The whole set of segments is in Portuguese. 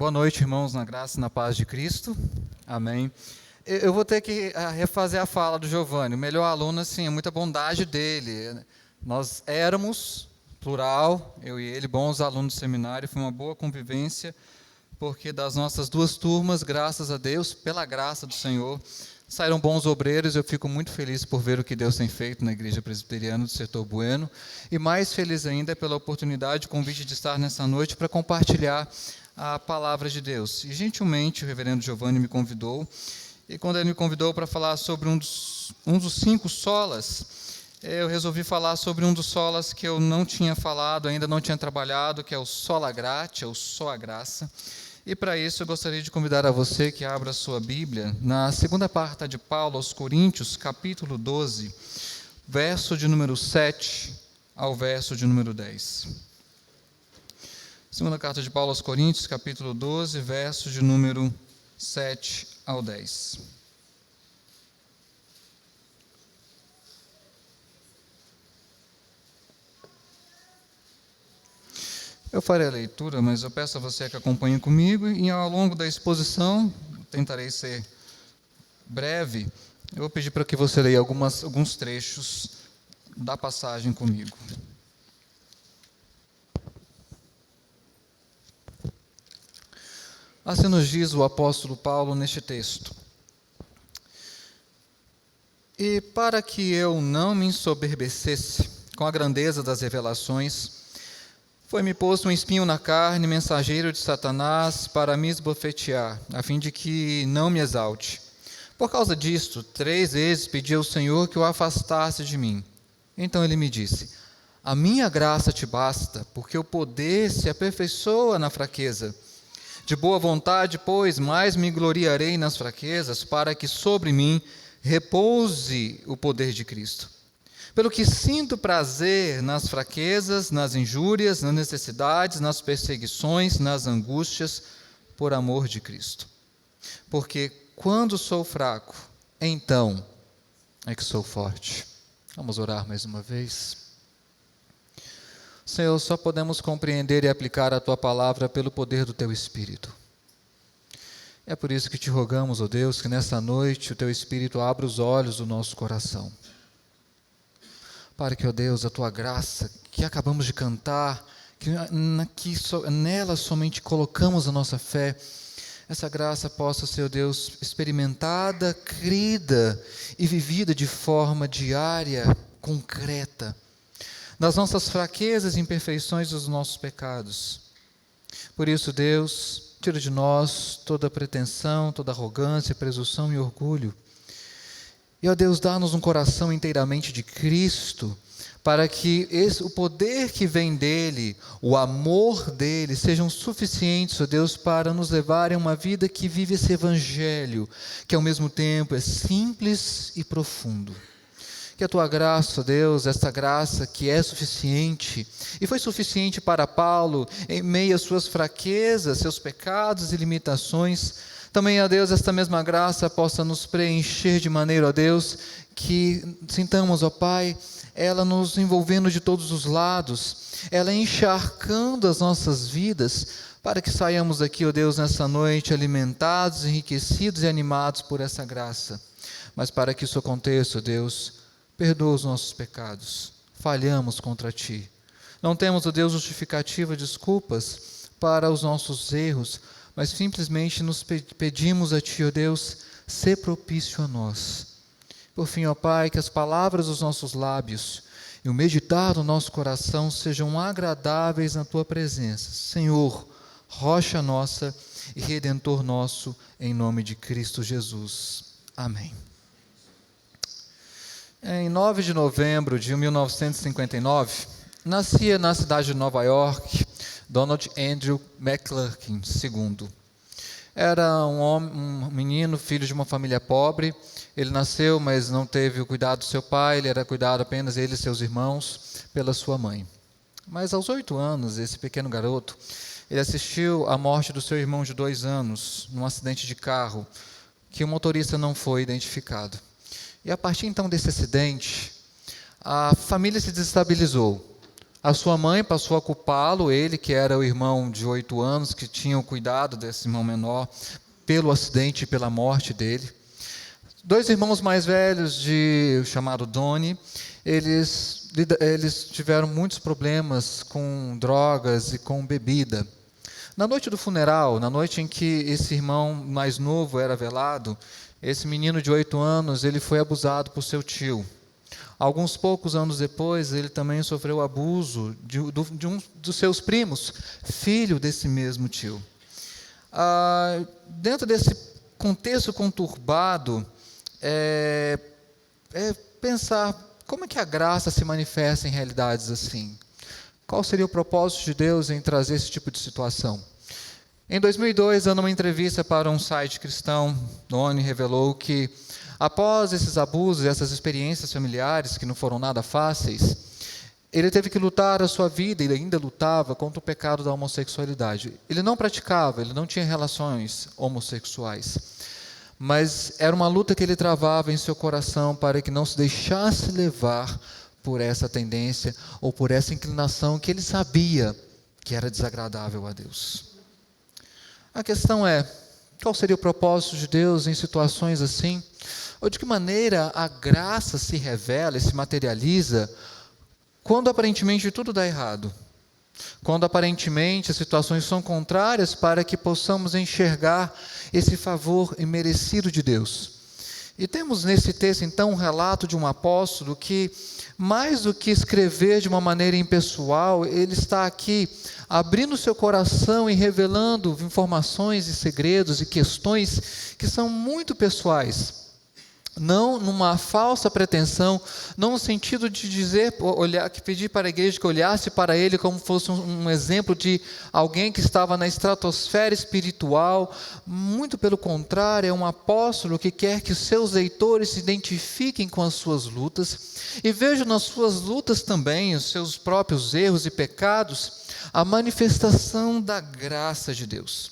Boa noite, irmãos, na graça e na paz de Cristo. Amém. Eu vou ter que refazer a fala do Giovanni. O melhor aluno, assim, é muita bondade dele. Nós éramos, plural, eu e ele, bons alunos do seminário, foi uma boa convivência, porque das nossas duas turmas, graças a Deus, pela graça do Senhor, saíram bons obreiros. Eu fico muito feliz por ver o que Deus tem feito na Igreja Presbiteriana do Setor Bueno, e mais feliz ainda pela oportunidade, o convite de estar nessa noite para compartilhar a palavra de Deus. E gentilmente o reverendo Giovanni me convidou, e quando ele me convidou para falar sobre um dos 5 solas, eu resolvi falar sobre um dos solas que eu não tinha falado, ainda não tinha trabalhado, que é o sola gratia, ou só a graça. E para isso eu gostaria de convidar a você que abra a sua Bíblia na segunda carta de Paulo aos Coríntios, capítulo 12, verso de número 7 ao verso de número 10. Segunda carta de Paulo aos Coríntios, capítulo 12, verso de número 7 ao 10. Eu farei a leitura, mas eu peço a você que acompanhe comigo, e ao longo da exposição, tentarei ser breve, eu vou pedir para que você leia alguns trechos da passagem comigo. Assim nos diz o apóstolo Paulo neste texto: E para que eu não me ensoberbecesse com a grandeza das revelações, foi-me posto um espinho na carne, mensageiro de Satanás, para me esbofetear, a fim de que não me exalte. Por causa disto, 3 vezes pedi ao Senhor que o afastasse de mim. Então ele me disse: A minha graça te basta, porque o poder se aperfeiçoa na fraqueza. De boa vontade, pois, mais me gloriarei nas fraquezas, para que sobre mim repouse o poder de Cristo. Pelo que sinto prazer nas fraquezas, nas injúrias, nas necessidades, nas perseguições, nas angústias, por amor de Cristo. Porque quando sou fraco, então é que sou forte. Vamos orar mais uma vez. Senhor, só podemos compreender e aplicar a Tua palavra pelo poder do Teu Espírito. É por isso que te rogamos, ó Deus, que nesta noite o Teu Espírito abra os olhos do nosso coração, para que, ó Deus, a Tua graça, que acabamos de cantar, que nela somente colocamos a nossa fé, essa graça possa ser, ó Deus, experimentada, crida e vivida de forma diária, concreta, nas nossas fraquezas e imperfeições dos nossos pecados. Por isso, Deus, tira de nós toda pretensão, toda arrogância, presunção e orgulho. E, ó Deus, dá-nos um coração inteiramente de Cristo, para que o poder que vem dEle, o amor dEle, sejam suficientes, ó Deus, para nos levarem a uma vida que vive esse Evangelho, que ao mesmo tempo é simples e profundo. Que a Tua graça, ó Deus, esta graça que é suficiente, e foi suficiente para Paulo, em meio às suas fraquezas, seus pecados e limitações, também, ó Deus, esta mesma graça possa nos preencher de maneira, ó Deus, que sintamos, ó Pai, ela nos envolvendo de todos os lados, ela encharcando as nossas vidas, para que saiamos daqui, ó Deus, nessa noite, alimentados, enriquecidos e animados por essa graça. Mas para que isso aconteça, ó Deus, perdoa os nossos pecados, falhamos contra Ti. Não temos, ó Deus, justificativa, desculpas para os nossos erros, mas simplesmente nos pedimos a Ti, ó Deus, ser propício a nós. Por fim, ó Pai, que as palavras dos nossos lábios e o meditar do nosso coração sejam agradáveis na Tua presença. Senhor, rocha nossa e Redentor nosso, em nome de Cristo Jesus. Amém. Em 9 de novembro de 1959, nascia na cidade de Nova York Donald Andrew McClurkin II. Era um menino, filho de uma família pobre. Ele nasceu, mas não teve o cuidado do seu pai, ele era cuidado apenas ele e seus irmãos pela sua mãe. Mas aos 8 anos, esse pequeno garoto, ele assistiu à morte do seu irmão de 2 anos, num acidente de carro, que o motorista não foi identificado. E a partir então desse acidente, a família se desestabilizou. A sua mãe passou a culpá-lo, ele que era o irmão de 8 anos, que tinha o cuidado desse irmão menor, pelo acidente e pela morte dele. 2 irmãos mais velhos, chamado Donnie, eles tiveram muitos problemas com drogas e com bebida. Na noite do funeral, na noite em que esse irmão mais novo era velado, esse menino de 8 anos, ele foi abusado por seu tio. Alguns poucos anos depois, ele também sofreu abuso de um dos seus primos, filho desse mesmo tio. Dentro desse contexto conturbado, pensar como é que a graça se manifesta em realidades assim. Qual seria o propósito de Deus em trazer esse tipo de situação? Em 2002, dando uma entrevista para um site cristão, Donnie revelou que, após esses abusos e essas experiências familiares que não foram nada fáceis, ele teve que lutar a sua vida, ele ainda lutava contra o pecado da homossexualidade. Ele não praticava, ele não tinha relações homossexuais, mas era uma luta que ele travava em seu coração para que não se deixasse levar por essa tendência ou por essa inclinação que ele sabia que era desagradável a Deus. A questão é, qual seria o propósito de Deus em situações assim? Ou de que maneira a graça se revela e se materializa quando aparentemente tudo dá errado? Quando aparentemente as situações são contrárias para que possamos enxergar esse favor imerecido de Deus. E temos nesse texto então um relato de um apóstolo que, mais do que escrever de uma maneira impessoal, ele está aqui abrindo seu coração e revelando informações e segredos e questões que são muito pessoais. Não numa falsa pretensão, não no sentido de dizer, pedir para a igreja que olhasse para ele como fosse um exemplo de alguém que estava na estratosfera espiritual. Muito pelo contrário, é um apóstolo que quer que os seus leitores se identifiquem com as suas lutas e vejam nas suas lutas também os seus próprios erros e pecados, a manifestação da graça de Deus.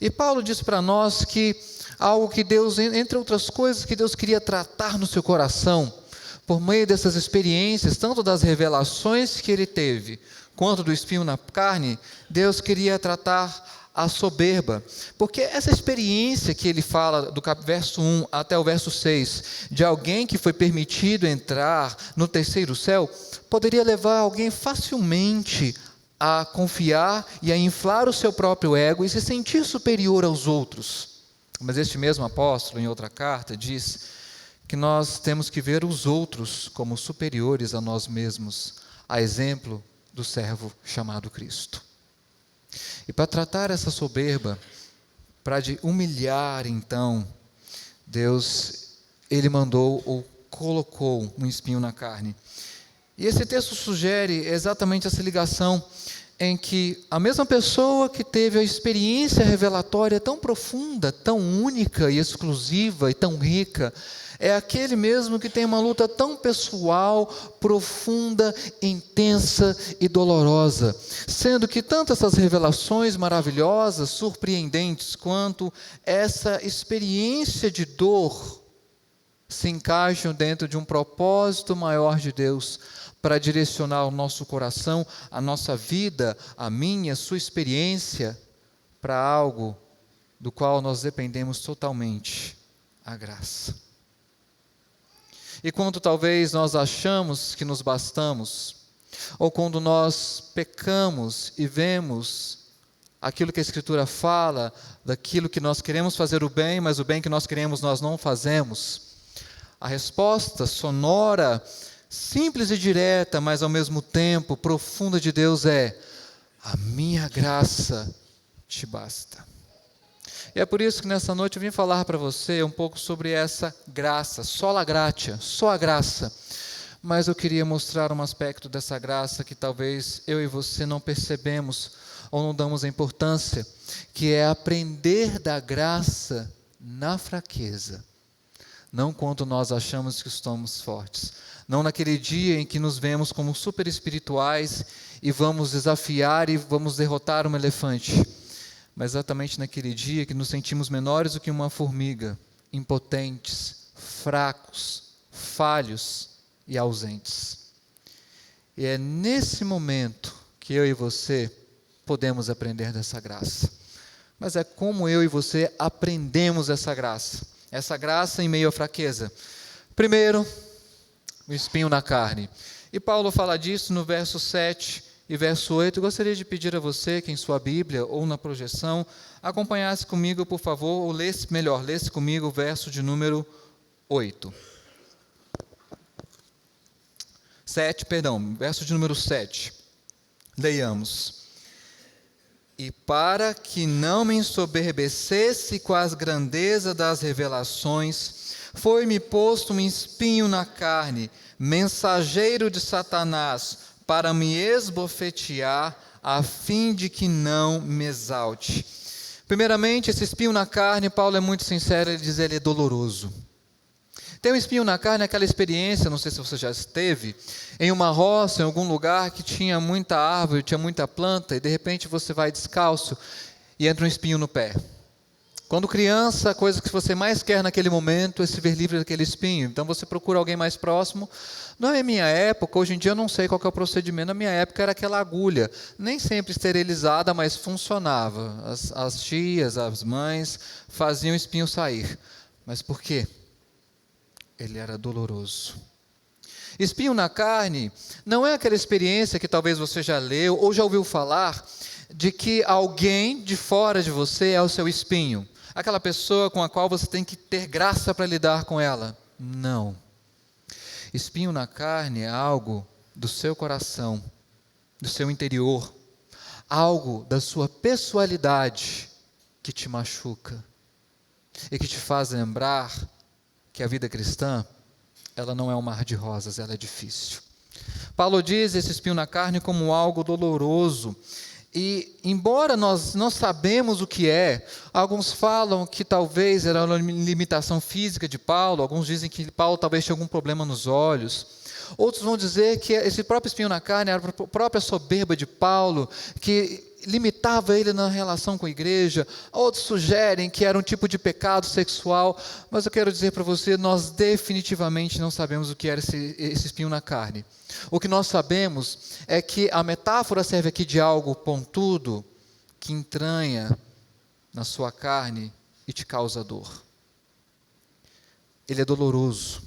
E Paulo diz para nós que algo que Deus, entre outras coisas, que Deus queria tratar no seu coração, por meio dessas experiências, tanto das revelações que ele teve, quanto do espinho na carne, Deus queria tratar a soberba. Porque essa experiência que ele fala, do verso 1 até o verso 6, de alguém que foi permitido entrar no terceiro céu, poderia levar alguém facilmente a confiar e a inflar o seu próprio ego e se sentir superior aos outros. Mas este mesmo apóstolo, em outra carta, diz que nós temos que ver os outros como superiores a nós mesmos, a exemplo do servo chamado Cristo. E para tratar essa soberba, para de humilhar então, Deus, ele mandou ou colocou um espinho na carne. E esse texto sugere exatamente essa ligação em que a mesma pessoa que teve a experiência revelatória tão profunda, tão única e exclusiva e tão rica, é aquele mesmo que tem uma luta tão pessoal, profunda, intensa e dolorosa, sendo que tanto essas revelações maravilhosas, surpreendentes, quanto essa experiência de dor se encaixam dentro de um propósito maior de Deus, para direcionar o nosso coração, a nossa vida, a minha, a sua experiência, para algo do qual nós dependemos totalmente, a graça. E quando talvez nós achamos que nos bastamos, ou quando nós pecamos e vemos aquilo que a Escritura fala, daquilo que nós queremos fazer o bem, mas o bem que nós queremos nós não fazemos, a resposta sonora, simples e direta, mas ao mesmo tempo profunda de Deus é: a minha graça te basta. E é por isso que nessa noite eu vim falar para você um pouco sobre essa graça, sola gratia, só a graça. Mas eu queria mostrar um aspecto dessa graça que talvez eu e você não percebemos ou não damos a importância, que é aprender da graça na fraqueza. Não quando nós achamos que estamos fortes. Não naquele dia em que nos vemos como super espirituais e vamos desafiar e vamos derrotar um elefante. Mas exatamente naquele dia que nos sentimos menores do que uma formiga, impotentes, fracos, falhos e ausentes. E é nesse momento que eu e você podemos aprender dessa graça. Mas é como eu e você aprendemos essa graça em meio à fraqueza. Primeiro, o espinho na carne. E Paulo fala disso no verso 7 e verso 8. Eu gostaria de pedir a você que em sua Bíblia ou na projeção acompanhasse comigo, por favor, ou lesse comigo o verso de número 8. Verso de número 7. Leiamos. E para que não me ensoberbecesse com as grandezas das revelações, foi-me posto um espinho na carne, mensageiro de Satanás, para me esbofetear, a fim de que não me exalte. Primeiramente, esse espinho na carne, Paulo é muito sincero, ele diz que ele é doloroso. Ter um espinho na carne é aquela experiência, não sei se você já esteve, em uma roça, em algum lugar que tinha muita árvore, tinha muita planta, e de repente você vai descalço e entra um espinho no pé. Quando criança, a coisa que você mais quer naquele momento é se ver livre daquele espinho. Então você procura alguém mais próximo. Não é minha época, hoje em dia eu não sei qual que é o procedimento, na minha época era aquela agulha, nem sempre esterilizada, mas funcionava. As tias, as mães faziam o espinho sair. Mas por quê? Ele era doloroso. Espinho na carne não é aquela experiência que talvez você já leu ou já ouviu falar de que alguém de fora de você é o seu espinho. Aquela pessoa com a qual você tem que ter graça para lidar com ela. Não. Espinho na carne é algo do seu coração, do seu interior, algo da sua pessoalidade que te machuca e que te faz lembrar que a vida cristã, ela não é um mar de rosas, ela é difícil. Paulo diz esse espinho na carne como algo doloroso. E, embora nós não sabemos o que é, alguns falam que talvez era uma limitação física de Paulo, alguns dizem que Paulo talvez tinha algum problema nos olhos, outros vão dizer que esse próprio espinho na carne era a própria soberba de Paulo, que limitava ele na relação com a igreja. Outros sugerem que era um tipo de pecado sexual, mas eu quero dizer para você, nós definitivamente não sabemos o que era esse espinho na carne. O que nós sabemos é que a metáfora serve aqui de algo pontudo, que entranha na sua carne e te causa dor. Ele é doloroso,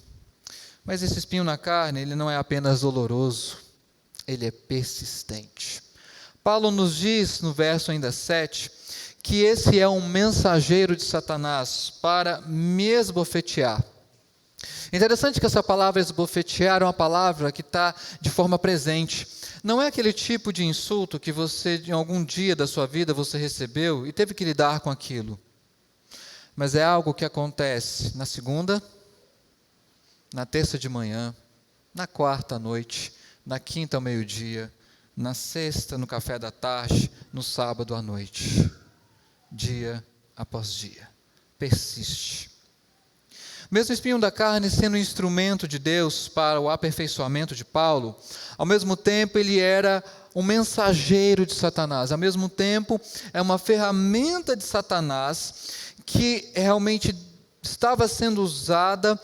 mas esse espinho na carne, ele não é apenas doloroso, ele é persistente. Paulo nos diz, no verso ainda 7, que esse é um mensageiro de Satanás para me esbofetear. Interessante que essa palavra esbofetear é uma palavra que está de forma presente. Não é aquele tipo de insulto que você, em algum dia da sua vida, você recebeu e teve que lidar com aquilo. Mas é algo que acontece na segunda, na terça de manhã, na quarta à noite, na quinta ao meio-dia, na sexta, no café da tarde, no sábado à noite, dia após dia, persiste. Mesmo o espinho da carne sendo um instrumento de Deus para o aperfeiçoamento de Paulo, ao mesmo tempo ele era um mensageiro de Satanás, ao mesmo tempo é uma ferramenta de Satanás que realmente estava sendo usada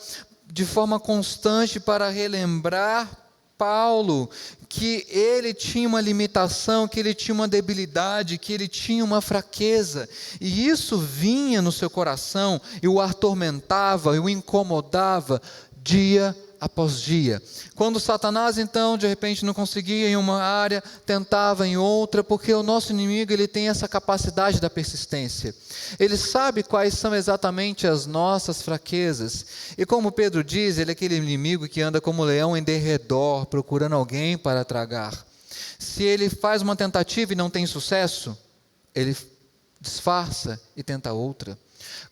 de forma constante para relembrar Paulo que ele tinha uma limitação, que ele tinha uma debilidade, que ele tinha uma fraqueza, e isso vinha no seu coração e o atormentava, e o incomodava dia após dia. Quando Satanás então de repente não conseguia em uma área, tentava em outra, porque o nosso inimigo ele tem essa capacidade da persistência. Ele sabe quais são exatamente as nossas fraquezas. E como Pedro diz, ele é aquele inimigo que anda como leão em derredor, procurando alguém para tragar. Se ele faz uma tentativa e não tem sucesso, ele disfarça e tenta outra.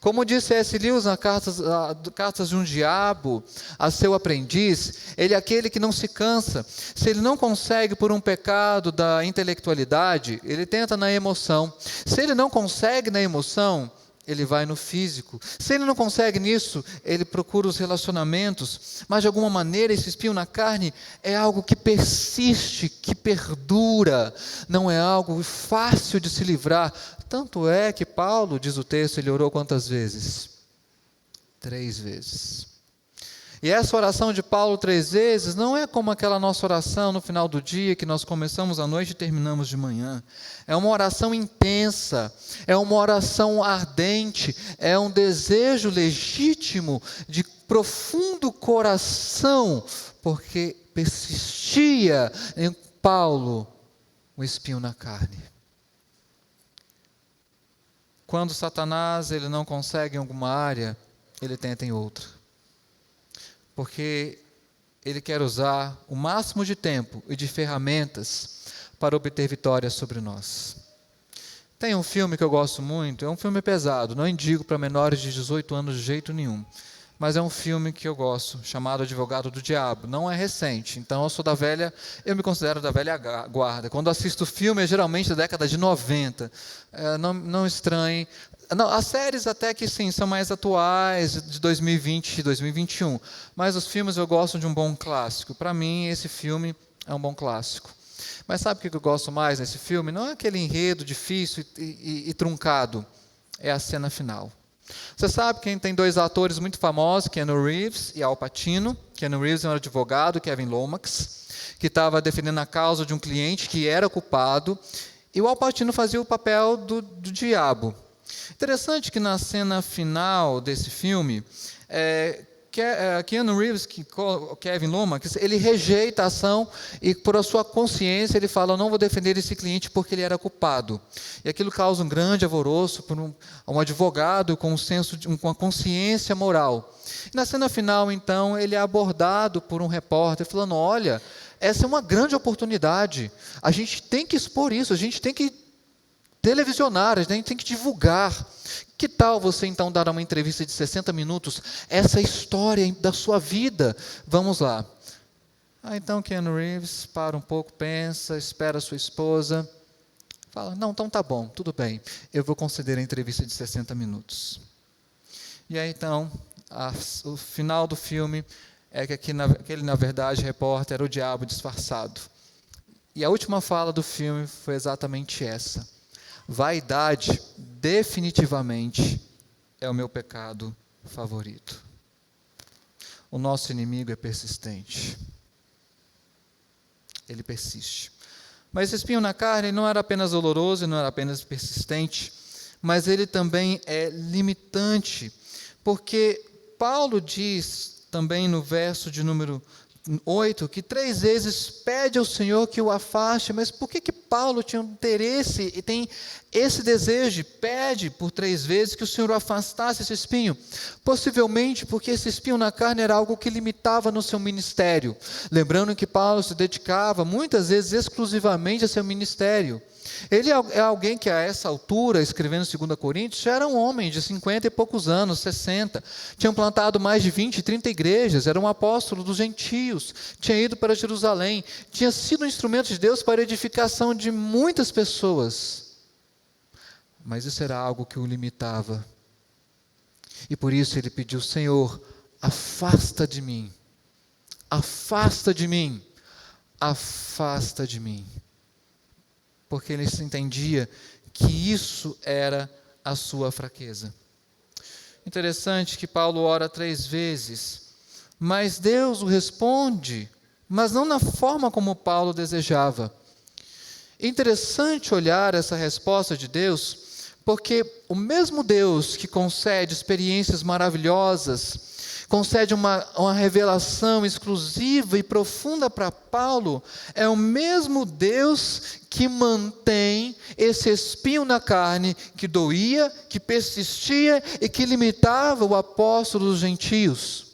Como disse C.S. Lewis nas cartas de um diabo a seu aprendiz, ele é aquele que não se cansa. Se ele não consegue por um pecado da intelectualidade, ele tenta na emoção. Se ele não consegue na emoção, ele vai no físico. Se ele não consegue nisso, ele procura os relacionamentos. Mas de alguma maneira esse espinho na carne é algo que persiste, que perdura. Não é algo fácil de se livrar. Tanto é que Paulo, diz o texto, ele orou quantas vezes? 3 vezes. E essa oração de Paulo 3 vezes não é como aquela nossa oração no final do dia, que nós começamos à noite e terminamos de manhã. É uma oração intensa, é uma oração ardente, é um desejo legítimo de profundo coração, porque persistia em Paulo o espinho na carne. Quando Satanás ele não consegue em alguma área, ele tenta em outra. Porque ele quer usar o máximo de tempo e de ferramentas para obter vitória sobre nós. Tem um filme que eu gosto muito, é um filme pesado, não indico para menores de 18 anos de jeito nenhum, mas é um filme que eu gosto, chamado Advogado do Diabo. Não é recente, então eu me considero da velha guarda. Quando assisto filme, é geralmente da década de 90. Não estranhe. Não, as séries até que sim, são mais atuais, de 2020 e 2021. Mas os filmes eu gosto de um bom clássico. Para mim, esse filme é um bom clássico. Mas sabe o que eu gosto mais nesse filme? Não é aquele enredo difícil e truncado. É a cena final. Você sabe que tem dois atores muito famosos, Keanu Reeves e Al Pacino. Keanu Reeves é um advogado, Kevin Lomax, que estava defendendo a causa de um cliente que era culpado. E o Al Pacino fazia o papel do diabo. Interessante que na cena final desse filme, Keanu Reeves, Kevin Lomax, ele rejeita a ação e por a sua consciência ele fala, eu não vou defender esse cliente porque ele era culpado. E aquilo causa um grande alvoroço por um advogado com uma consciência moral. E na cena final, então, ele é abordado por um repórter falando, olha, essa é uma grande oportunidade, a gente tem que expor isso, a gente tem que televisionar, a gente tem que divulgar. Que tal você então dar uma entrevista de 60 minutos, essa história da sua vida? Vamos lá. Então Keanu Reeves para um pouco, pensa, espera a sua esposa, fala, não, então tá bom, tudo bem, eu vou conceder a entrevista de 60 minutos. E aí então, o final do filme é que aquele na verdade repórter era o diabo disfarçado. E a última fala do filme foi exatamente essa. Vaidade, definitivamente, é o meu pecado favorito. O nosso inimigo é persistente. Ele persiste. Mas esse espinho na carne não era apenas doloroso, não era apenas persistente, mas ele também é limitante. Porque Paulo diz também no verso de número 8, que 3 vezes pede ao Senhor que o afaste, mas por que Paulo tinha um interesse e tem esse desejo, pede por 3 vezes que o Senhor afastasse esse espinho? Possivelmente porque esse espinho na carne era algo que limitava no seu ministério. Lembrando que Paulo se dedicava muitas vezes exclusivamente a seu ministério. Ele é alguém que a essa altura, escrevendo 2 Coríntios, já era um homem de 50 e poucos anos, 60. Tinham plantado mais de 20, 30 igrejas, era um apóstolo dos gentios, tinha ido para Jerusalém, tinha sido um instrumento de Deus para a edificação de muitas pessoas. Mas isso era algo que o limitava. E por isso ele pediu, Senhor, afasta de mim, afasta de mim, afasta de mim. Porque ele se entendia que isso era a sua fraqueza. Interessante que Paulo ora 3 vezes, mas Deus o responde, mas não na forma como Paulo desejava. Interessante olhar essa resposta de Deus, porque o mesmo Deus que concede experiências maravilhosas, concede uma revelação exclusiva e profunda para Paulo, é o mesmo Deus que mantém esse espinho na carne, que doía, que persistia e que limitava o apóstolo dos gentios.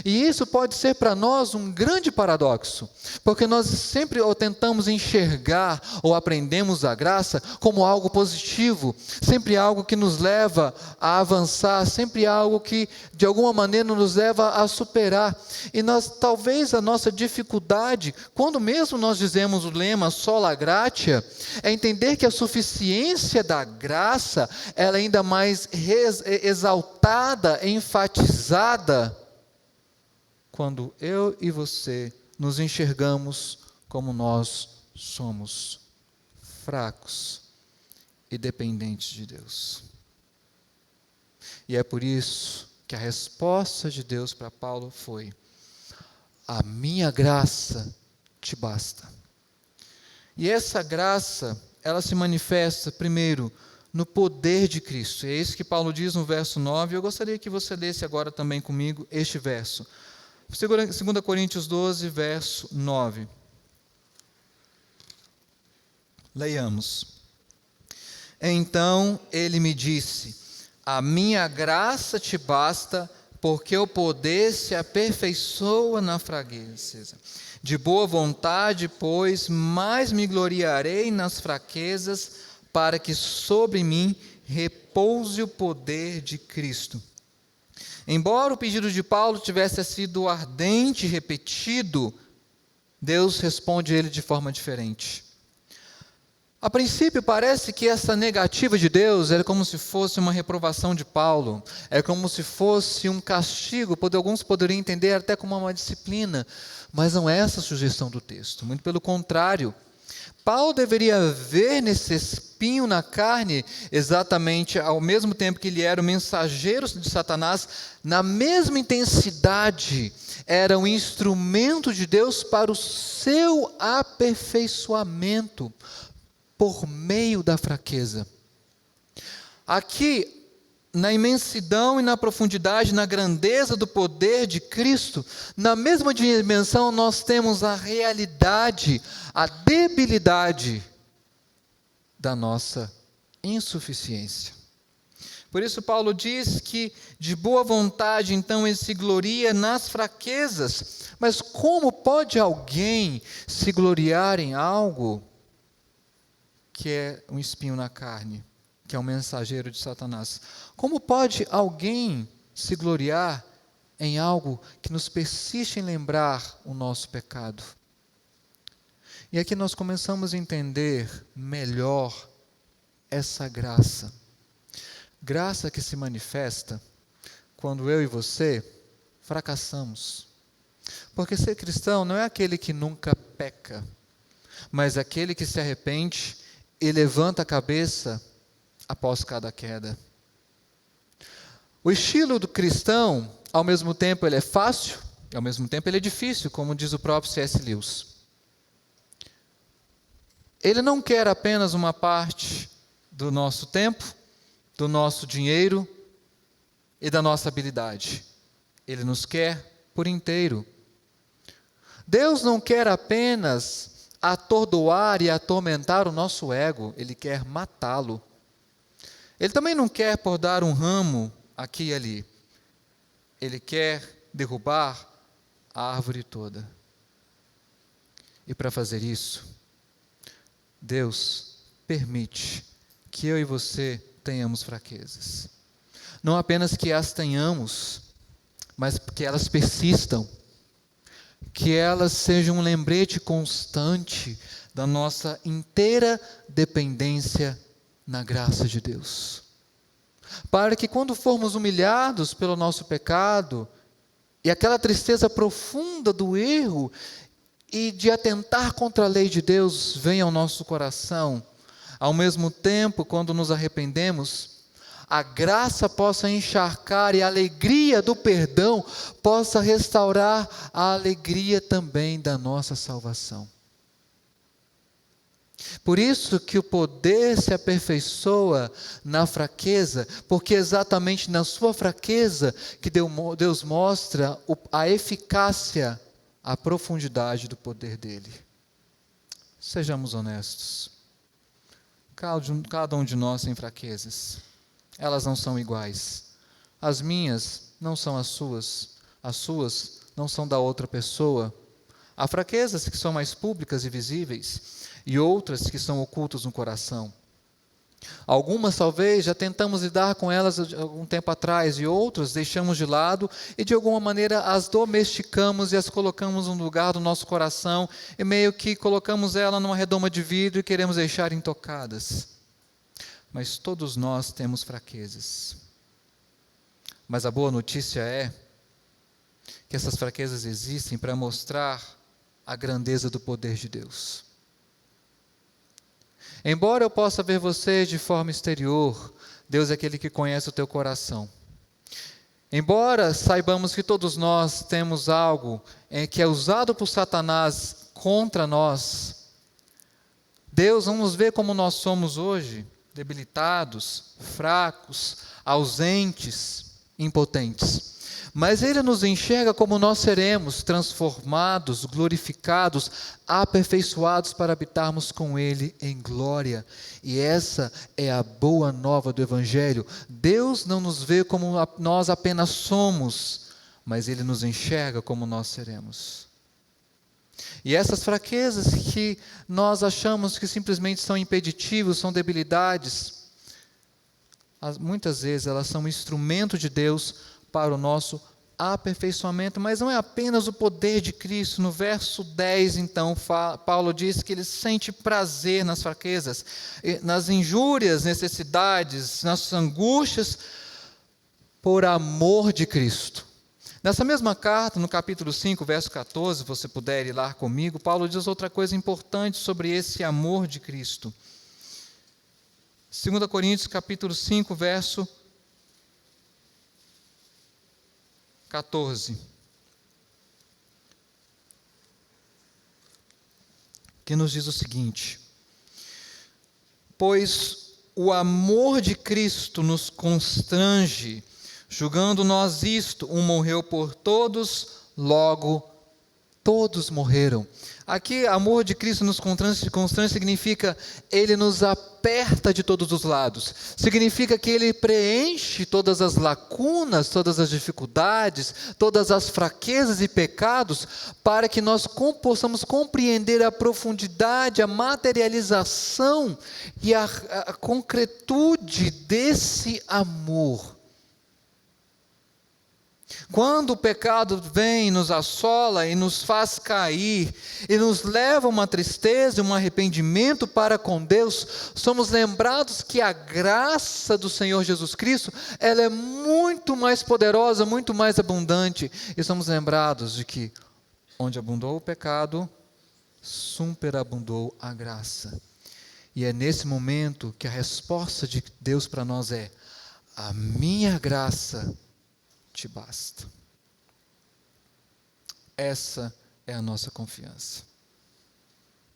E isso pode ser para nós um grande paradoxo, porque nós sempre ou tentamos enxergar ou aprendemos a graça como algo positivo, sempre algo que nos leva a avançar, sempre algo que de alguma maneira nos leva a superar. E talvez a nossa dificuldade, quando mesmo nós dizemos o lema sola gratia, é entender que a suficiência da graça, ela é ainda mais exaltada, enfatizada, quando eu e você nos enxergamos como nós somos, fracos e dependentes de Deus. E é por isso que a resposta de Deus para Paulo foi: a minha graça te basta. E essa graça, ela se manifesta, primeiro, no poder de Cristo. É isso que Paulo diz no verso 9. Eu gostaria que você lesse agora também comigo este verso. 2 Coríntios 12, verso 9. Leiamos. Então ele me disse: a minha graça te basta, porque o poder se aperfeiçoa na fraqueza. De boa vontade, pois, mais me gloriarei nas fraquezas, para que sobre mim repouse o poder de Cristo. Embora o pedido de Paulo tivesse sido ardente e repetido, Deus responde a ele de forma diferente. A princípio parece que essa negativa de Deus era como se fosse uma reprovação de Paulo, é como se fosse um castigo, alguns poderiam entender até como uma disciplina, mas não é essa a sugestão do texto, muito pelo contrário. Paulo deveria ver nesse espinho na carne, exatamente ao mesmo tempo que ele era o mensageiro de Satanás, na mesma intensidade, era um instrumento de Deus para o seu aperfeiçoamento, por meio da fraqueza. Aqui, na imensidão e na profundidade, na grandeza do poder de Cristo, na mesma dimensão nós temos a realidade, a debilidade da nossa insuficiência. Por isso Paulo diz que de boa vontade então ele se gloria nas fraquezas. Mas como pode alguém se gloriar em algo que é um espinho na carne, que é um mensageiro de Satanás? Como pode alguém se gloriar em algo que nos persiste em lembrar o nosso pecado? E aqui nós começamos a entender melhor essa graça. Graça que se manifesta quando eu e você fracassamos. Porque ser cristão não é aquele que nunca peca, mas aquele que se arrepende e levanta a cabeça após cada queda. O estilo do cristão, ao mesmo tempo ele é fácil, e ao mesmo tempo ele é difícil, como diz o próprio C.S. Lewis. Ele não quer apenas uma parte do nosso tempo, do nosso dinheiro e da nossa habilidade. Ele nos quer por inteiro. Deus não quer apenas atordoar e atormentar o nosso ego, Ele quer matá-lo. Ele também não quer podar um ramo aqui e ali. Ele quer derrubar a árvore toda. E para fazer isso, Deus permite que eu e você tenhamos fraquezas. Não apenas que as tenhamos, mas que elas persistam. Que elas sejam um lembrete constante da nossa inteira dependência na graça de Deus. Para que quando formos humilhados pelo nosso pecado, e aquela tristeza profunda do erro, e de atentar contra a lei de Deus venha ao nosso coração, ao mesmo tempo, quando nos arrependemos, a graça possa encharcar e a alegria do perdão possa restaurar a alegria também da nossa salvação. Por isso que o poder se aperfeiçoa na fraqueza, porque é exatamente na sua fraqueza que Deus mostra a eficácia, a profundidade do poder dele. Sejamos honestos. Cada um de nós tem fraquezas. Elas não são iguais. As minhas não são as suas não são da outra pessoa. Há fraquezas que são mais públicas e visíveis, e outras que são ocultas no coração. Algumas talvez já tentamos lidar com elas algum tempo atrás, e outras deixamos de lado, e de alguma maneira as domesticamos e as colocamos no lugar do nosso coração, e meio que colocamos ela numa redoma de vidro e queremos deixar intocadas. Mas todos nós temos fraquezas. Mas a boa notícia é que essas fraquezas existem para mostrar a grandeza do poder de Deus. Embora eu possa ver você de forma exterior, Deus é aquele que conhece o teu coração. Embora saibamos que todos nós temos algo que é usado por Satanás contra nós, Deus não nos vê como nós somos hoje, debilitados, fracos, ausentes, impotentes. Mas Ele nos enxerga como nós seremos, transformados, glorificados, aperfeiçoados para habitarmos com Ele em glória. E essa é a boa nova do Evangelho. Deus não nos vê como nós apenas somos, mas Ele nos enxerga como nós seremos. E essas fraquezas que nós achamos que simplesmente são impeditivos, são debilidades, muitas vezes elas são um instrumento de Deus para o nosso aperfeiçoamento, mas não é apenas o poder de Cristo. No verso 10, então, Paulo diz que ele sente prazer nas fraquezas, nas injúrias, necessidades, nas angústias, por amor de Cristo. Nessa mesma carta, no capítulo 5, verso 14, se você puder ir lá comigo, Paulo diz outra coisa importante sobre esse amor de Cristo. 2 Coríntios, capítulo 5, verso 14, que nos diz o seguinte: pois o amor de Cristo nos constrange, julgando nós isto, um morreu por todos, logo todos morreram. Aqui, amor de Cristo nos constrange significa Ele nos aperta de todos os lados. Significa que Ele preenche todas as lacunas, todas as dificuldades, todas as fraquezas e pecados, para que nós possamos compreender a profundidade, a materialização e a concretude desse amor. Quando o pecado vem, nos assola e nos faz cair, e nos leva a uma tristeza, um arrependimento para com Deus, somos lembrados que a graça do Senhor Jesus Cristo, ela é muito mais poderosa, muito mais abundante, e somos lembrados de que onde abundou o pecado, superabundou a graça. E é nesse momento que a resposta de Deus para nós é: a minha graça te basta. Essa é a nossa confiança.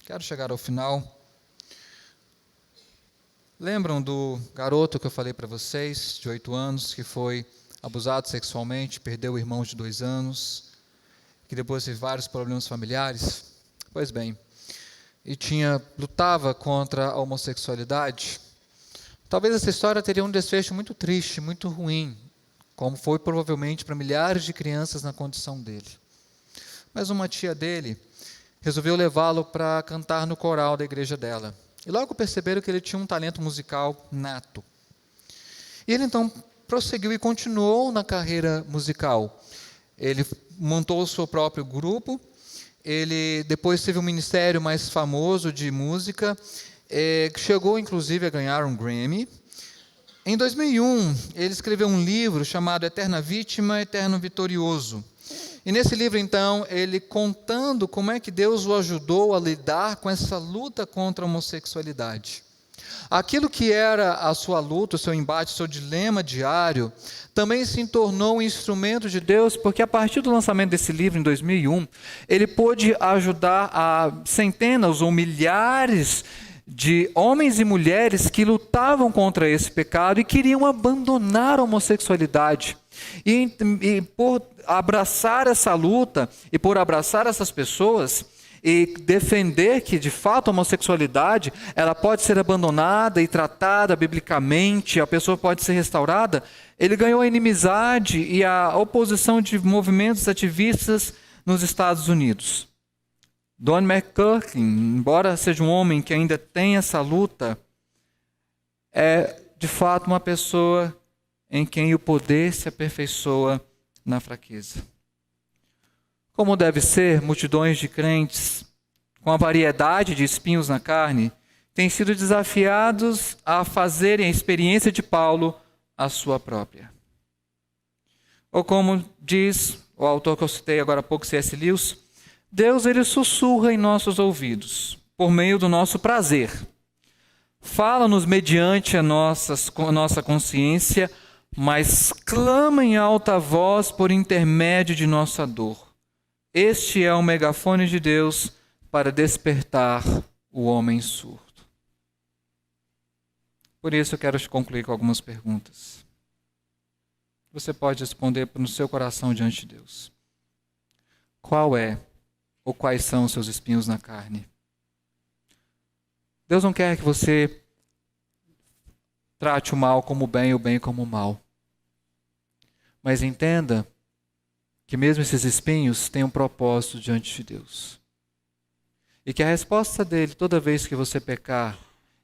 Quero chegar ao final. Lembram do garoto que eu falei para vocês, de 8 anos, que foi abusado sexualmente, perdeu o irmão de 2 anos, que depois teve vários problemas familiares? Pois bem, e lutava contra a homossexualidade. Talvez essa história teria um desfecho muito triste, muito ruim, como foi provavelmente para milhares de crianças na condição dele. Mas uma tia dele resolveu levá-lo para cantar no coral da igreja dela. E logo perceberam que ele tinha um talento musical nato. E ele então prosseguiu e continuou na carreira musical. Ele montou o seu próprio grupo, ele depois teve um ministério mais famoso de música, chegou inclusive a ganhar um Grammy. Em 2001, ele escreveu um livro chamado Eterna Vítima, Eterno Vitorioso. E nesse livro, então, ele contando como é que Deus o ajudou a lidar com essa luta contra a homossexualidade. Aquilo que era a sua luta, o seu embate, o seu dilema diário, também se tornou um instrumento de Deus, porque a partir do lançamento desse livro, em 2001, ele pôde ajudar a centenas ou milhares de homens e mulheres que lutavam contra esse pecado e queriam abandonar a homossexualidade. E por abraçar essa luta e por abraçar essas pessoas e defender que de fato a homossexualidade ela pode ser abandonada e tratada biblicamente, a pessoa pode ser restaurada, ele ganhou a inimizade e a oposição de movimentos ativistas nos Estados Unidos. Don McCurkin, embora seja um homem que ainda tem essa luta, é de fato uma pessoa em quem o poder se aperfeiçoa na fraqueza. Como deve ser, multidões de crentes, com a variedade de espinhos na carne, têm sido desafiados a fazerem a experiência de Paulo a sua própria. Ou como diz o autor que eu citei agora há pouco, C.S. Lewis, Deus ele sussurra em nossos ouvidos, por meio do nosso prazer. Fala-nos mediante a nossa consciência, mas clama em alta voz por intermédio de nossa dor. Este é o megafone de Deus para despertar o homem surdo. Por isso eu quero te concluir com algumas perguntas. Você pode responder no seu coração diante de Deus. Qual é ou quais são os seus espinhos na carne? Deus não quer que você trate o mal como o bem e o bem como o mal. Mas entenda que mesmo esses espinhos têm um propósito diante de Deus. E que a resposta dele, toda vez que você pecar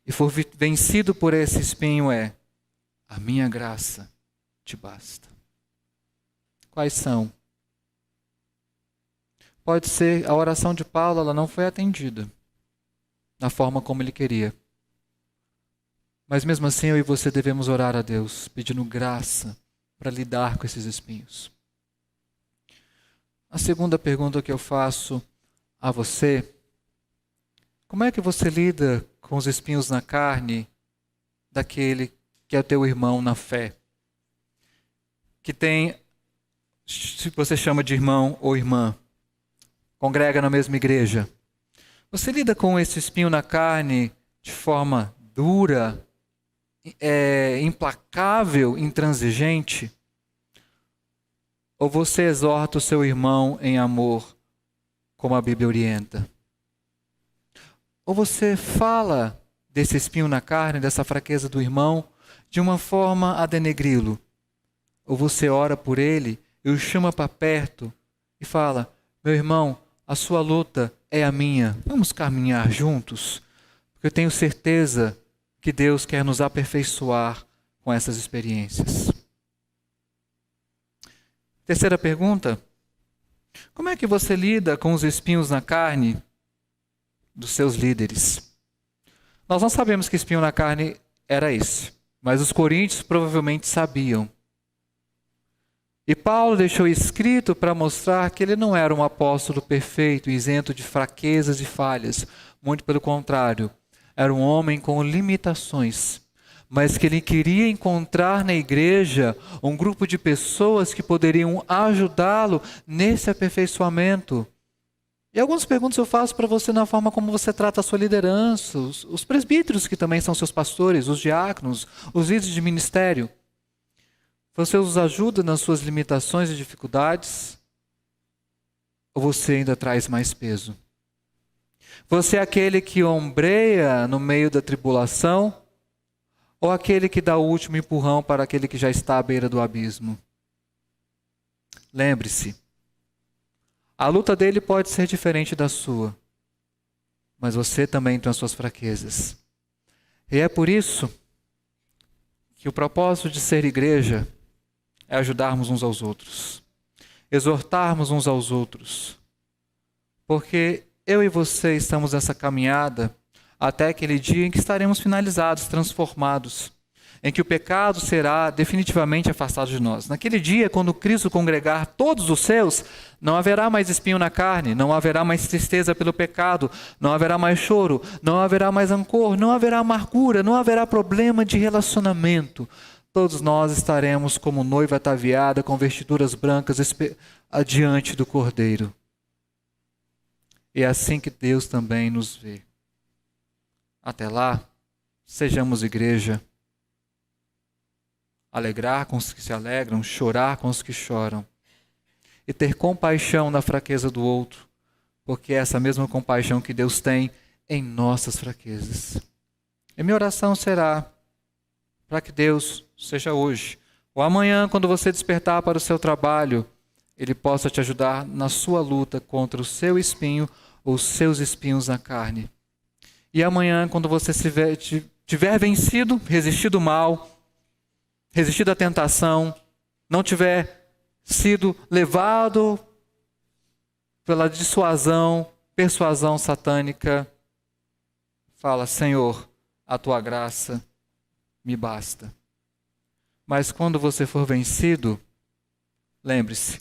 e for vencido por esse espinho, é: a minha graça te basta. Quais são? Pode ser a oração de Paulo, ela não foi atendida da forma como ele queria. Mas mesmo assim eu e você devemos orar a Deus, pedindo graça para lidar com esses espinhos. A segunda pergunta que eu faço a você: como é que você lida com os espinhos na carne daquele que é o teu irmão na fé? Que tem, se você chama de irmão ou irmã, congrega na mesma igreja. Você lida com esse espinho na carne de forma dura, implacável, intransigente? Ou você exorta o seu irmão em amor, como a Bíblia orienta? Ou você fala desse espinho na carne, dessa fraqueza do irmão, de uma forma a denegri-lo? Ou você ora por ele e o chama para perto e fala: meu irmão, a sua luta é a minha, vamos caminhar juntos? Porque eu tenho certeza que Deus quer nos aperfeiçoar com essas experiências. Terceira pergunta: como é que você lida com os espinhos na carne dos seus líderes? Nós não sabemos que espinho na carne era esse, mas os coríntios provavelmente sabiam. E Paulo deixou escrito para mostrar que ele não era um apóstolo perfeito, isento de fraquezas e falhas. Muito pelo contrário, era um homem com limitações, mas que ele queria encontrar na igreja um grupo de pessoas que poderiam ajudá-lo nesse aperfeiçoamento. E algumas perguntas eu faço para você na forma como você trata a sua liderança, os presbíteros que também são seus pastores, os diáconos, os líderes de ministério. Você os ajuda nas suas limitações e dificuldades? Ou você ainda traz mais peso? Você é aquele que ombreia no meio da tribulação? Ou aquele que dá o último empurrão para aquele que já está à beira do abismo? Lembre-se, a luta dele pode ser diferente da sua, mas você também tem as suas fraquezas. E é por isso que o propósito de ser igreja é ajudarmos uns aos outros, exortarmos uns aos outros, porque eu e você estamos nessa caminhada até aquele dia em que estaremos finalizados, transformados, em que o pecado será definitivamente afastado de nós. Naquele dia, quando Cristo congregar todos os seus, não haverá mais espinho na carne, não haverá mais tristeza pelo pecado, não haverá mais choro, não haverá mais rancor, não haverá amargura, não haverá problema de relacionamento. Todos nós estaremos como noiva ataviada, com vestiduras brancas, diante do Cordeiro. E é assim que Deus também nos vê. Até lá, sejamos igreja. Alegrar com os que se alegram, chorar com os que choram. E ter compaixão na fraqueza do outro, porque é essa mesma compaixão que Deus tem em nossas fraquezas. E minha oração será para que Deus, seja hoje ou amanhã, quando você despertar para o seu trabalho, Ele possa te ajudar na sua luta contra o seu espinho ou os seus espinhos na carne. E amanhã, quando você tiver vencido, resistido ao mal, resistido à tentação, não tiver sido levado pela persuasão satânica, fala: Senhor, a tua graça me basta. Mas quando você for vencido, lembre-se,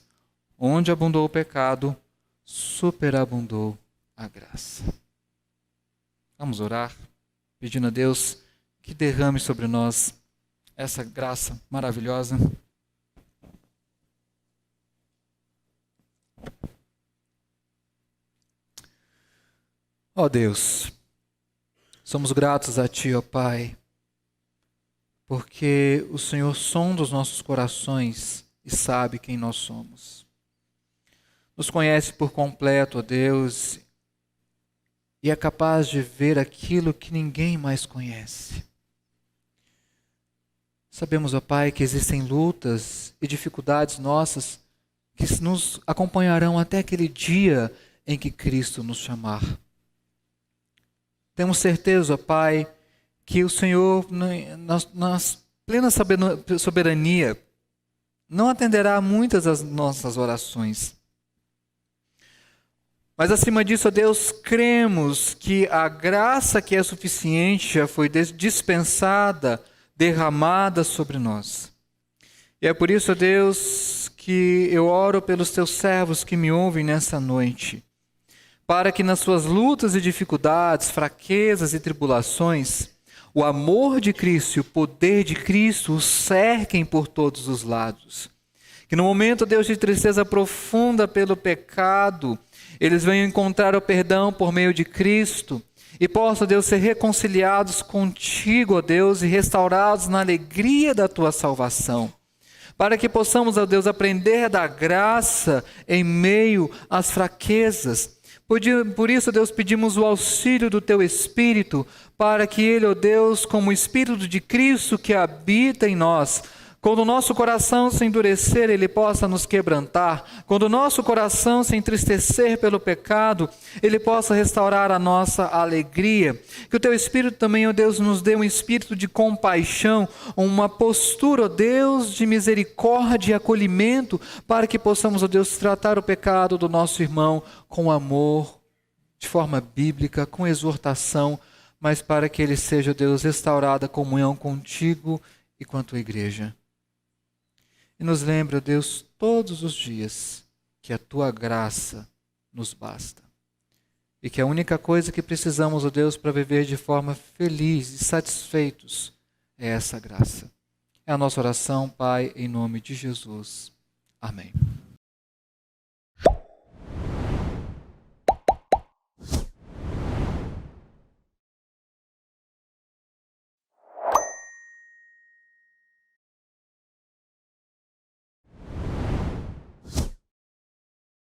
onde abundou o pecado, superabundou a graça. Vamos orar, pedindo a Deus que derrame sobre nós essa graça maravilhosa. Ó Deus, somos gratos a Ti, ó Pai, porque o Senhor sonda os nossos corações e sabe quem nós somos. Nos conhece por completo, ó Deus, e é capaz de ver aquilo que ninguém mais conhece. Sabemos, ó Pai, que existem lutas e dificuldades nossas que nos acompanharão até aquele dia em que Cristo nos chamar. Temos certeza, ó Pai, que o Senhor, na plena soberania, não atenderá a muitas das nossas orações. Mas acima disso, ó Deus, cremos que a graça que é suficiente já foi dispensada, derramada sobre nós. E é por isso, ó Deus, que eu oro pelos teus servos que me ouvem nessa noite, para que nas suas lutas e dificuldades, fraquezas e tribulações, o amor de Cristo e o poder de Cristo os cerquem por todos os lados. Que no momento, Deus, de tristeza profunda pelo pecado, eles venham encontrar o perdão por meio de Cristo e possam, Deus, ser reconciliados contigo, ó Deus, e restaurados na alegria da tua salvação. Para que possamos, ó Deus, aprender da graça em meio às fraquezas. Por isso, Deus, pedimos o auxílio do Teu Espírito, para que Ele, ó Deus, como o Espírito de Cristo que habita em nós, quando o nosso coração se endurecer, Ele possa nos quebrantar. Quando o nosso coração se entristecer pelo pecado, Ele possa restaurar a nossa alegria. Que o Teu Espírito também, ó Deus, nos dê um espírito de compaixão, uma postura, ó Deus, de misericórdia e acolhimento, para que possamos, ó Deus, tratar o pecado do nosso irmão com amor, de forma bíblica, com exortação, mas para que ele seja, ó Deus, restaurada a comunhão contigo e com a Tua igreja. E nos lembre, ó Deus, todos os dias que a Tua graça nos basta. E que a única coisa que precisamos, ó Deus, para viver de forma feliz e satisfeitos é essa graça. É a nossa oração, Pai, em nome de Jesus. Amém.